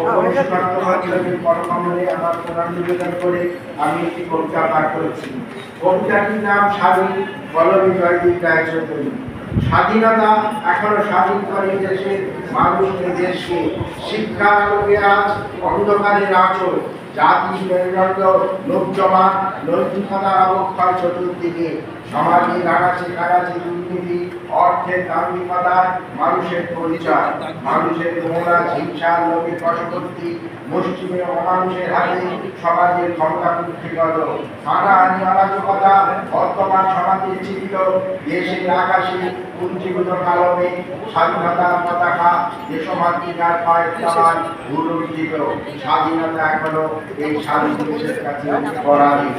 ও কনিষ্ঠত্ব মাধ্যমে পরমমলে আমার প্রণাম নিবেদন করে আমি একটি কবিতা পাঠ করেছি। কবিতাটির নাম স্বাধীন কলমে জয়দীপ রায়চৌধুরী। স্বাধীনতা এখনো স্বাধীন করে দেশের মানুষকে দেশকে, শিক্ষার আলোকে আজ অন্ধকারের আঁচল, জাতি মেরুদণ্ড লোকজমা, নৈতিকতার অবক্ষয় চতুর্দিকে, সমাজে আগাছে কাগাছে দুর্নীতি, অর্থের দাম্ভিকতায় মানুষের পরিচয়, মানুষের মোহনা হিংসার লোভে বশবর্তী, মুষ্টিমেয় অমানুষের হাতে সমাজের ক্ষমতা কুক্ষিগত, হানাহানি অরাজকতা বর্তমান সমাজের চিত্র, দেশের আকাশে পুঞ্জীভূত কালমে স্বাধীনতার পতাকা দেশমাতৃকার পায়ের তলায় ভূলুণ্ঠিত। স্বাধীনতা এখনো এই স্বাধীন দেশের কাছে পরাধীন।